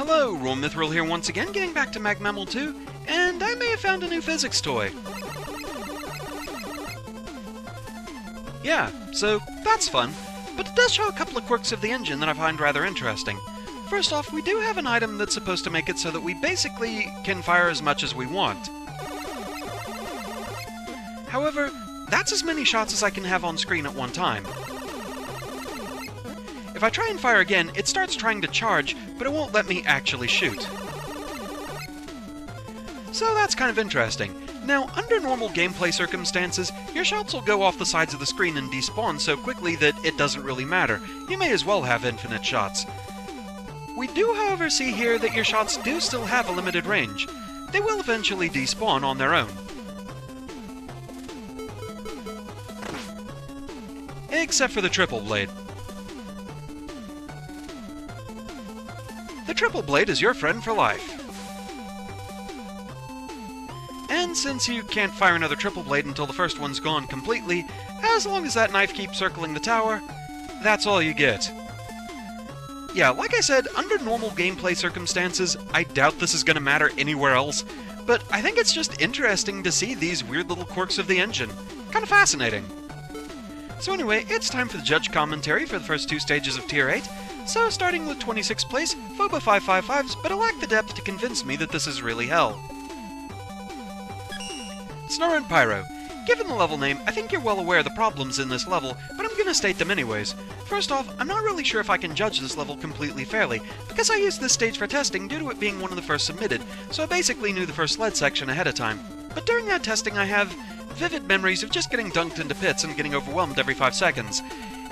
Hello, Roll Mithril here once again, getting back to Mag Mammal 2, and I may have found a new physics toy. Yeah, so that's fun, but it does show a couple of quirks of the engine that I find rather interesting. First off, we do have an item that's supposed to make it so that we basically can fire as much as we want. However, that's as many shots as I can have on screen at one time. If I try and fire again, it starts trying to charge, but it won't let me actually shoot. So that's kind of interesting. Now, under normal gameplay circumstances, your shots will go off the sides of the screen and despawn so quickly that it doesn't really matter. You may as well have infinite shots. We do, however, see here that your shots do still have a limited range. They will eventually despawn on their own. Except for the triple blade. The triple blade is your friend for life. And since you can't fire another triple blade until the first one's gone completely, as long as that knife keeps circling the tower, that's all you get. Yeah, like I said, under normal gameplay circumstances, I doubt this is going to matter anywhere else, but I think it's just interesting to see these weird little quirks of the engine. Kind of fascinating. So anyway, it's time for the judge commentary for the first two stages of Tier 8. So, starting with 26th place, Phoba 555's, but it lacked the depth to convince me that this is really hell. Snore and Pyro. Given the level name, I think you're well aware of the problems in this level, but I'm gonna state them anyways. First off, I'm not really sure if I can judge this level completely fairly, because I used this stage for testing due to it being one of the first submitted, so I basically knew the first sled section ahead of time. But during that testing I have vivid memories of just getting dunked into pits and getting overwhelmed every 5 seconds.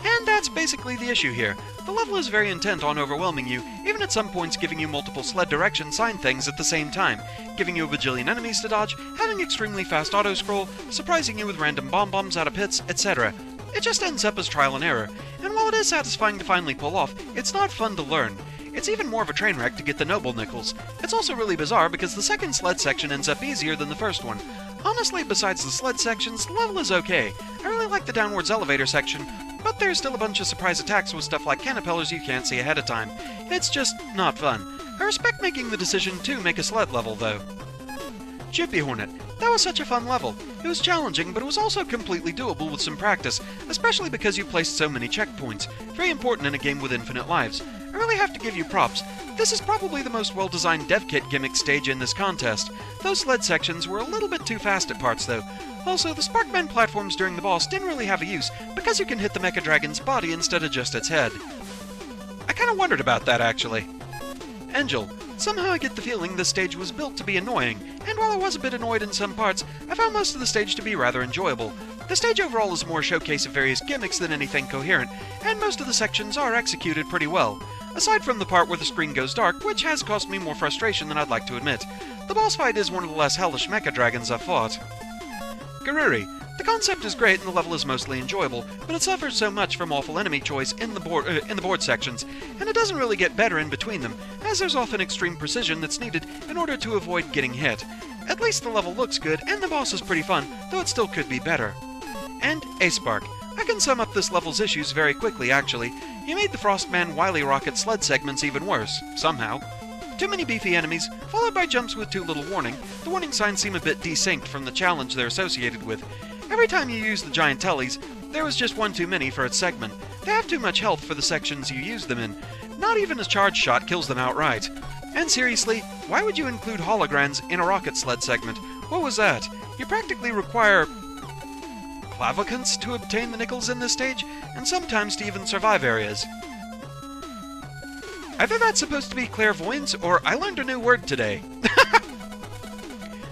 And that's basically the issue here. The level is very intent on overwhelming you, even at some points giving you multiple sled direction sign things at the same time, giving you a bajillion enemies to dodge, having extremely fast auto-scroll, surprising you with random bomb-bombs out of pits, etc. It just ends up as trial and error, and while it is satisfying to finally pull off, it's not fun to learn. It's even more of a train wreck to get the noble nickels. It's also really bizarre because the second sled section ends up easier than the first one. Honestly, besides the sled sections, the level is okay. I really like the downwards elevator section, but there's still a bunch of surprise attacks with stuff like canapellers you can't see ahead of time. It's just not fun. I respect making the decision to make a sled level, though. Chippy Hornet. That was such a fun level. It was challenging, but it was also completely doable with some practice, especially because you placed so many checkpoints. Very important in a game with infinite lives. I really have to give you props. This is probably the most well-designed dev kit gimmick stage in this contest. Those sled sections were a little bit too fast at parts, though. Also, the Sparkman platforms during the boss didn't really have a use, because you can hit the Mecha Dragon's body instead of just its head. I kinda wondered about that, actually. Angel. Somehow I get the feeling this stage was built to be annoying, and while I was a bit annoyed in some parts, I found most of the stage to be rather enjoyable. The stage overall is more a showcase of various gimmicks than anything coherent, and most of the sections are executed pretty well. Aside from the part where the screen goes dark, which has caused me more frustration than I'd like to admit. The boss fight is one of the less hellish Mecha Dragons I've fought. Garuri. The concept is great and the level is mostly enjoyable, but it suffers so much from awful enemy choice in the board sections, and it doesn't really get better in between them, as there's often extreme precision that's needed in order to avoid getting hit. At least the level looks good, and the boss is pretty fun, though it still could be better. And Spark. I can sum up this level's issues very quickly, actually. You made the Frostman Wily Rocket sled segments even worse, somehow. Too many beefy enemies, followed by jumps with too little warning. The warning signs seem a bit desynced from the challenge they're associated with. Every time you use the giant tellies, there was just one too many for its segment. They have too much health for the sections you use them in. Not even a charge shot kills them outright. And seriously, why would you include holograms in a rocket sled segment? What was that? You practically require clavicants to obtain the nickels in this stage, and sometimes to even survive areas. Either that's supposed to be clairvoyance, or I learned a new word today.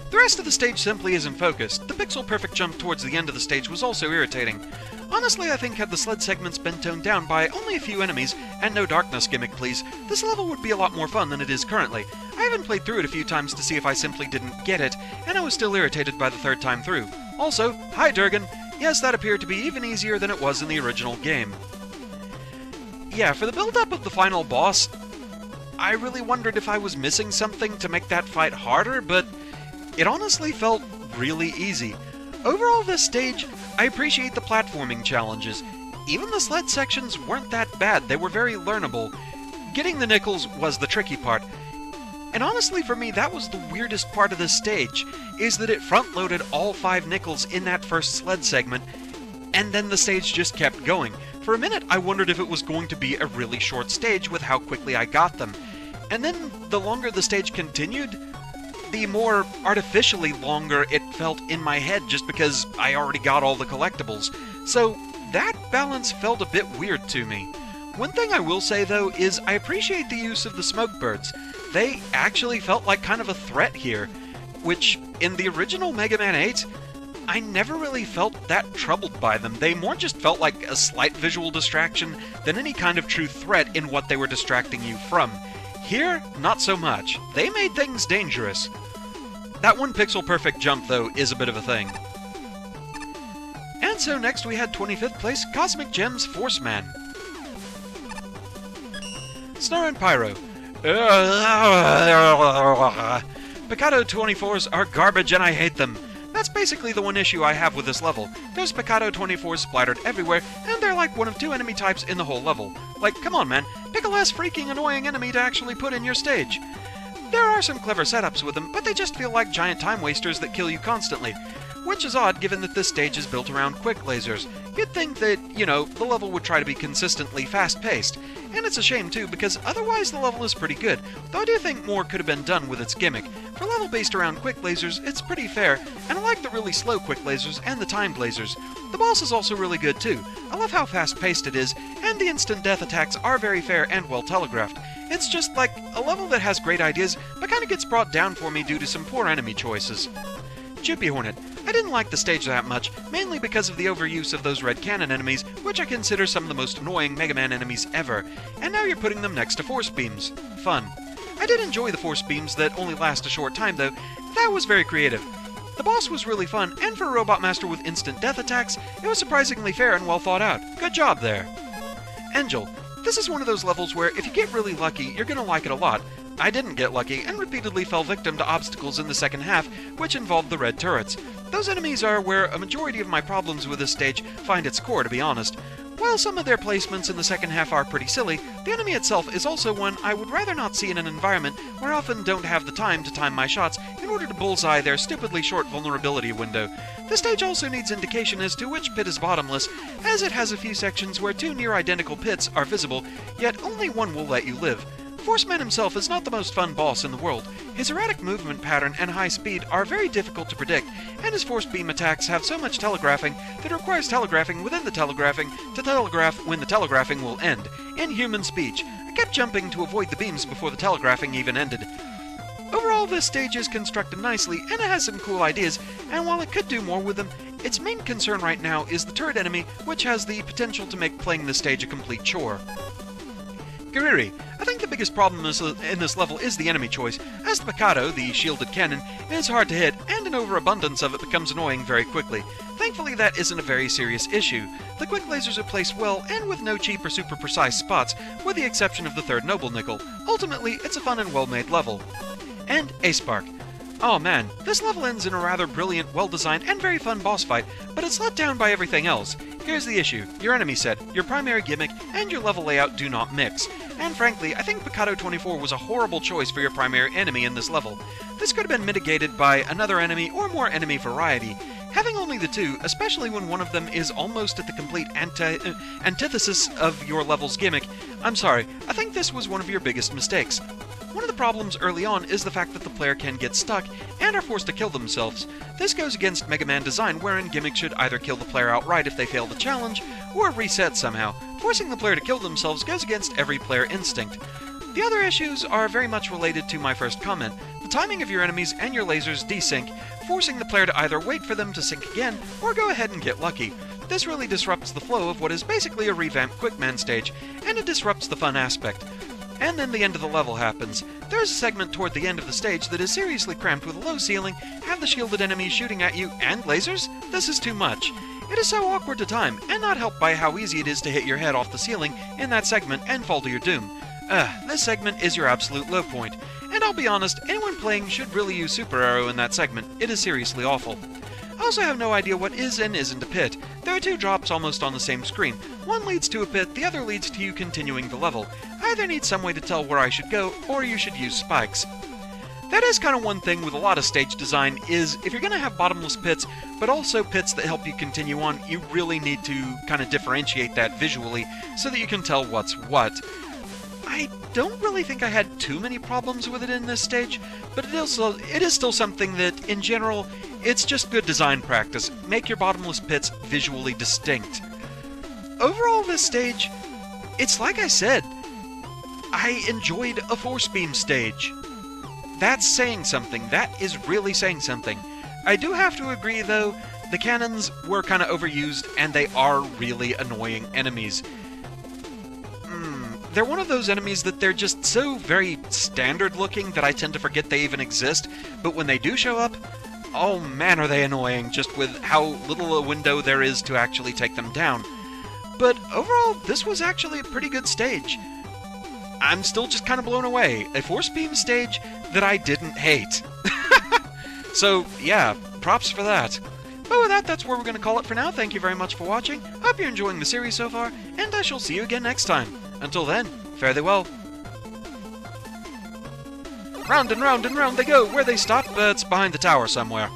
The rest of the stage simply isn't focused. The pixel-perfect jump towards the end of the stage was also irritating. Honestly, I think had the sled segments been toned down by only a few enemies, and no darkness gimmick please, this level would be a lot more fun than it is currently. I haven't played through it a few times to see if I simply didn't get it, and I was still irritated by the third time through. Also, hi Durgan! Yes, that appeared to be even easier than it was in the original game. Yeah, for the build-up of the final boss, I really wondered if I was missing something to make that fight harder, but it honestly felt really easy. Overall this stage, I appreciate the platforming challenges. Even the sled sections weren't that bad, they were very learnable. Getting the nickels was the tricky part. And honestly, for me, that was the weirdest part of this stage, is that it front-loaded all 5 nickels in that first sled segment, and then the stage just kept going. For a minute, I wondered if it was going to be a really short stage with how quickly I got them. And then, the longer the stage continued, the more artificially longer it felt in my head just because I already got all the collectibles. So, that balance felt a bit weird to me. One thing I will say, though, is I appreciate the use of the smoke birds. They actually felt like kind of a threat here, which, in the original Mega Man 8, I never really felt that troubled by them. They more just felt like a slight visual distraction than any kind of true threat in what they were distracting you from. Here, not so much. They made things dangerous. That one pixel-perfect jump, though, is a bit of a thing. And so next we had 25th place Cosmic Gems Force Man. Star and Pyro. Picado 24s are garbage and I hate them. That's basically the one issue I have with this level. There's Picado 24s splattered everywhere, and they're like one of 2 enemy types in the whole level. Like, come on man, pick a less freaking annoying enemy to actually put in your stage. There are some clever setups with them, but they just feel like giant time wasters that kill you constantly. Which is odd given that this stage is built around quick lasers. You'd think that, the level would try to be consistently fast-paced. And it's a shame too, because otherwise the level is pretty good, though I do think more could have been done with its gimmick. For a level based around quick lasers, it's pretty fair, and I like the really slow quick lasers and the timed lasers. The boss is also really good too. I love how fast-paced it is, and the instant death attacks are very fair and well telegraphed. It's just like a level that has great ideas, but kinda gets brought down for me due to some poor enemy choices. Chippy Hornet. I didn't like the stage that much, mainly because of the overuse of those red cannon enemies, which I consider some of the most annoying Mega Man enemies ever, and now you're putting them next to force beams. Fun. I did enjoy the force beams that only last a short time though. That was very creative. The boss was really fun, and for a Robot Master with instant death attacks, it was surprisingly fair and well thought out. Good job there. Angel. This is one of those levels where if you get really lucky, you're gonna like it a lot. I didn't get lucky, and repeatedly fell victim to obstacles in the second half, which involved the red turrets. Those enemies are where a majority of my problems with this stage find its core, to be honest. While some of their placements in the second half are pretty silly, the enemy itself is also one I would rather not see in an environment where I often don't have the time to time my shots in order to bullseye their stupidly short vulnerability window. The stage also needs indication as to which pit is bottomless, as it has a few sections where 2 near-identical pits are visible, yet only one will let you live. Forceman himself is not the most fun boss in the world. His erratic movement pattern and high speed are very difficult to predict, and his force beam attacks have so much telegraphing that it requires telegraphing within the telegraphing to telegraph when the telegraphing will end. In human speech, I kept jumping to avoid the beams before the telegraphing even ended. Overall, this stage is constructed nicely, and it has some cool ideas, and while it could do more with them, its main concern right now is the turret enemy, which has the potential to make playing this stage a complete chore. Gariri. I think the biggest problem in this level is the enemy choice. As the Picado, the shielded cannon, is hard to hit, and an overabundance of it becomes annoying very quickly. Thankfully, that isn't a very serious issue. The quick lasers are placed well, and with no cheap or super precise spots, with the exception of the third Noble Nickel. Ultimately, it's a fun and well-made level. And A-Spark. Oh man, this level ends in a rather brilliant, well-designed, and very fun boss fight, but it's let down by everything else. Here's the issue. Your enemy set, your primary gimmick, and your level layout do not mix. And frankly, I think Picado 24 was a horrible choice for your primary enemy in this level. This could have been mitigated by another enemy or more enemy variety. Having only the 2, especially when one of them is almost at the complete antithesis of your level's gimmick, I'm sorry, I think this was one of your biggest mistakes. One of the problems early on is the fact that the player can get stuck and are forced to kill themselves. This goes against Mega Man design, wherein gimmicks should either kill the player outright if they fail the challenge, or reset somehow. Forcing the player to kill themselves goes against every player instinct. The other issues are very much related to my first comment. The timing of your enemies and your lasers desync, forcing the player to either wait for them to sync again, or go ahead and get lucky. This really disrupts the flow of what is basically a revamped Quickman stage, and it disrupts the fun aspect. And then the end of the level happens. There's a segment toward the end of the stage that is seriously cramped with a low ceiling, have the shielded enemies shooting at you, and lasers? This is too much. It is so awkward to time, and not helped by how easy it is to hit your head off the ceiling in that segment and fall to your doom. This segment is your absolute low point. And I'll be honest, anyone playing should really use Super Arrow in that segment. It is seriously awful. I also have no idea what is and isn't a pit. There are 2 drops almost on the same screen. One leads to a pit, the other leads to you continuing the level. I either need some way to tell where I should go, or you should use spikes. That is kind of one thing with a lot of stage design, is if you're going to have bottomless pits, but also pits that help you continue on, you really need to kind of differentiate that visually so that you can tell what's what. I don't really think I had too many problems with it in this stage, but it is still something that, in general, it's just good design practice. Make your bottomless pits visually distinct. Overall, this stage, it's like I said, I enjoyed a force beam stage. That's saying something. That is really saying something. I do have to agree, though, the cannons were kind of overused, and they are really annoying enemies. They're one of those enemies that they're just so very standard-looking that I tend to forget they even exist, but when they do show up, oh man are they annoying, just with how little a window there is to actually take them down. But overall, this was actually a pretty good stage. I'm still just kind of blown away. A force beam stage that I didn't hate. So, yeah, props for that. But with that, that's where we're going to call it for now. Thank you very much for watching. Hope you're enjoying the series so far, and I shall see you again next time. Until then, fare thee well. Round and round and round they go. Where they stop, it's behind the tower somewhere.